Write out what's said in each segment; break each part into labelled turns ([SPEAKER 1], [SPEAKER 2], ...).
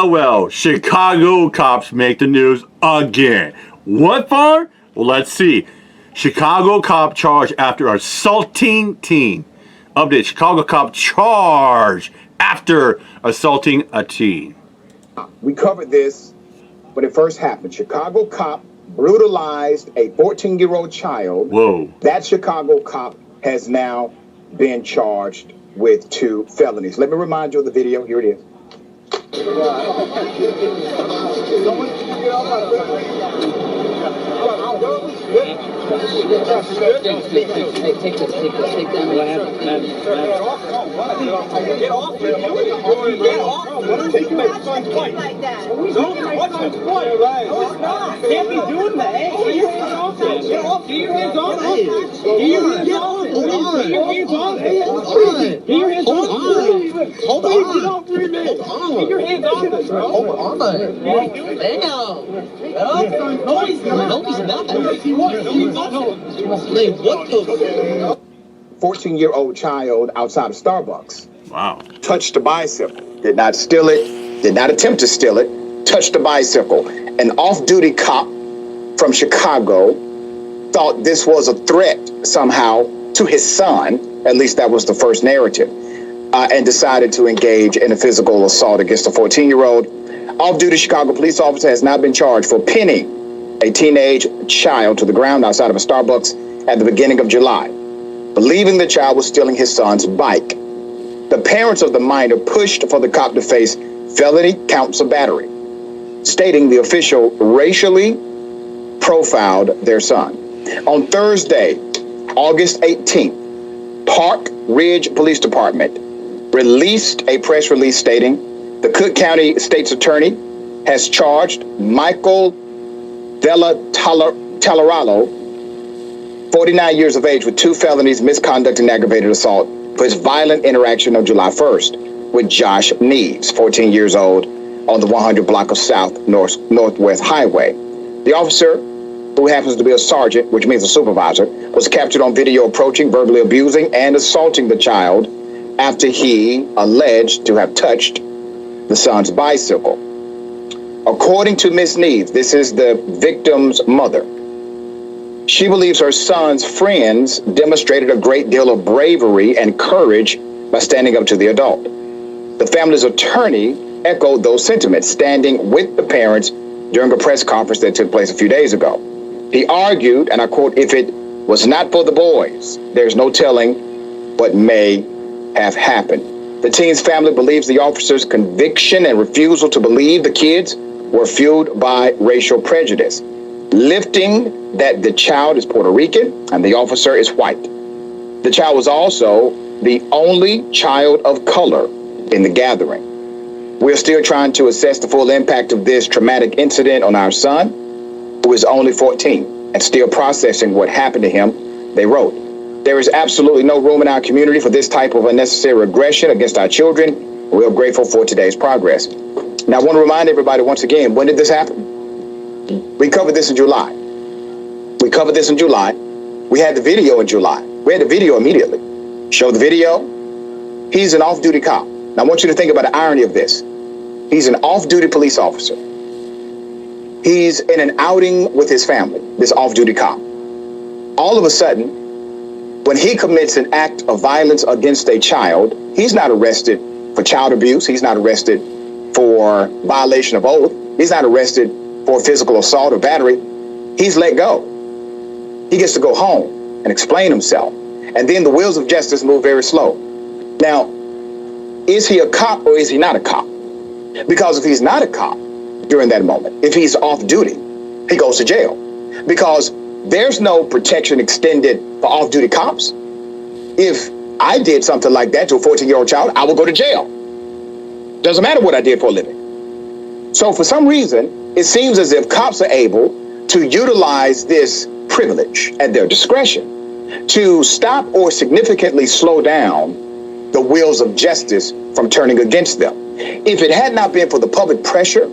[SPEAKER 1] well, Chicago cops make the news again. What for? Well, let's see. Chicago cop charged after assaulting teen. Update, Chicago cop charged after assaulting a teen.
[SPEAKER 2] We covered this when it first happened. Chicago cop brutalized a 14-year-old child.
[SPEAKER 1] Whoa.
[SPEAKER 2] That Chicago cop has now been charged with 2 felonies. Let me remind you of the video. Here it is.
[SPEAKER 3] Damn.
[SPEAKER 2] 14-year-old child outside of Starbucks.
[SPEAKER 1] Wow.
[SPEAKER 2] Touched a bicycle. Did not steal it. Did not attempt to steal it. Touched a bicycle. An off-duty cop from Chicago thought this was a threat somehow to his son. At least that was the first narrative. And decided to engage in a physical assault against a 14-year-old. Off-duty Chicago police officer has now been charged for pinning a teenage child to the ground outside of a Starbucks at the beginning of July, believing the child was stealing his son's bike. The parents of the minor pushed for the cop to face felony counts of battery, stating the official racially profiled their son. On Thursday, August 18th, Park Ridge Police Department released a press release stating the Cook County State's Attorney has charged Michael Della Talaralo, 49 years of age, with 2 felonies, misconduct and aggravated assault, for his violent interaction on July 1st with Josh Neves, 14 years old, on the 100 block of South Northwest Highway. The officer, who happens to be a sergeant, which means a supervisor, was captured on video approaching, verbally abusing, and assaulting the child after he alleged to have touched the son's bicycle. According to Ms. Neves, this is the victim's mother, she believes her son's friends demonstrated a great deal of bravery and courage by standing up to the adult. The family's attorney echoed those sentiments, standing with the parents during a press conference that took place a few days ago. He argued, and I quote, "If it was not for the boys, there's no telling what may have happened." The teen's family believes the officer's conviction and refusal to believe the kids were fueled by racial prejudice, lifting that the child is Puerto Rican and the officer is white. The child was also the only child of color in the gathering. We're still trying to assess the full impact of this traumatic incident on our son, who is only 14 and still processing what happened to him, they wrote. There is absolutely no room in our community for this type of unnecessary aggression against our children. We're grateful for today's progress. Now, I want to remind everybody once again, when did this happen? We covered this in July. We covered this in July. We had the video in July. We had the video immediately. Show the video. He's an off-duty cop. Now, I want you to think about the irony of this. He's an off-duty police officer. He's in an outing with his family, this off-duty cop. All of a sudden, when he commits an act of violence against a child, he's not arrested for child abuse. He's not arrested for violation of oath. He's not arrested for physical assault or battery. He's let go. He gets to go home and explain himself. And then the wheels of justice move very slow. Now, is he a cop or is he not a cop? Because if he's not a cop during that moment, if he's off duty, he goes to jail. Because there's no protection extended for off-duty cops. If I did something like that to a 14-year-old child, I would go to jail. Doesn't matter what I did for a living. So for some reason, it seems as if cops are able to utilize this privilege at their discretion to stop or significantly slow down the wheels of justice from turning against them. If it had not been for the public pressure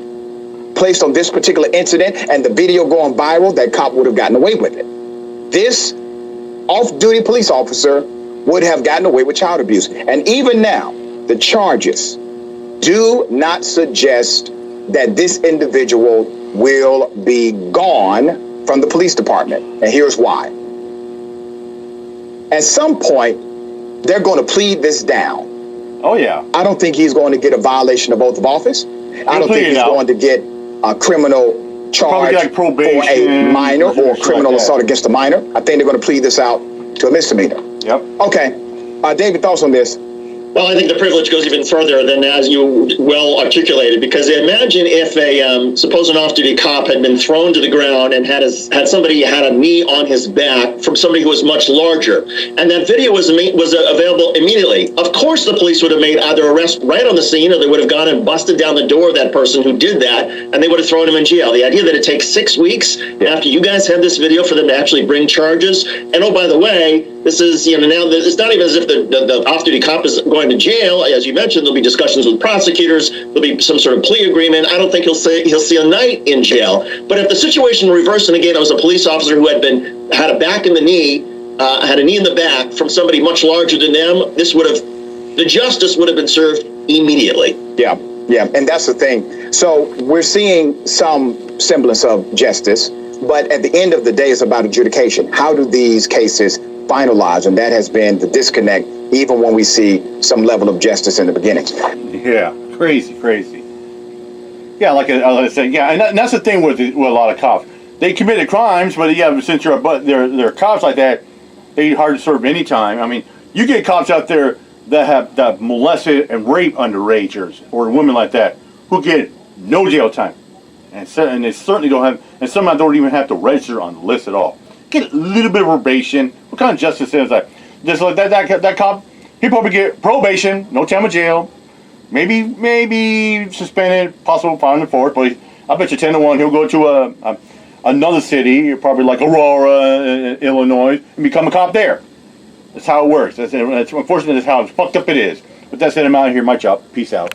[SPEAKER 2] placed on this particular incident and the video going viral, that cop would have gotten away with it. This off-duty police officer would have gotten away with child abuse. And even now, the charges do not suggest that this individual will be gone from the police department. And here's why. At some point, they're going to plead this down.
[SPEAKER 1] Oh, yeah.
[SPEAKER 2] I don't think he's going to get a violation of oath of office. I don't think he's going to get a criminal charge
[SPEAKER 1] like
[SPEAKER 2] for a minor or criminal
[SPEAKER 1] like
[SPEAKER 2] assault against a minor. I think they're going to plead this out to a misdemeanor.
[SPEAKER 1] Yep.
[SPEAKER 2] Okay. David, thoughts on this?
[SPEAKER 4] Well, I think the privilege goes even further than as you well articulated, because imagine if a supposed off-duty cop had been thrown to the ground and had somebody had a knee on his back from somebody who was much larger, and that video was available immediately. Of course, the police would have made either arrest right on the scene, or they would have gone and busted down the door of that person who did that, and they would have thrown him in jail. The idea that it takes 6 weeks after you guys had this video for them to actually bring charges, and oh, by the way, this is, now it's not even as if the off-duty cop is going to jail. As you mentioned, there'll be discussions with prosecutors. There'll be some sort of plea agreement. I don't think he'll see a night in jail. But if the situation reversed, and again, it was a police officer who had a back in the knee, had a knee in the back from somebody much larger than them, the justice would have been served immediately.
[SPEAKER 2] Yeah, and that's the thing. So we're seeing some semblance of justice, but at the end of the day, it's about adjudication. How do these cases finalize? And that has been the disconnect, even when we see some level of justice in the beginning.
[SPEAKER 1] Yeah, crazy. Yeah, like I said, yeah, and that's the thing with a lot of cops. They committed crimes, but yeah, since they're cops like that, they hard to serve any time. I mean, you get cops out there that molested and raped underagers or women like that who get no jail time, and they certainly don't have, and some don't even have to register on the list at all. Get a little bit of probation. What kind of justice is that? Just like that cop, he probably get probation, no time in jail, maybe suspended, possible fine and forth. But I bet you 10-1 he'll go to another city, probably like Aurora, Illinois, and become a cop there. That's how it works. That's unfortunately that's how fucked up it is. But that's it. I'm out of here. My job. Peace out.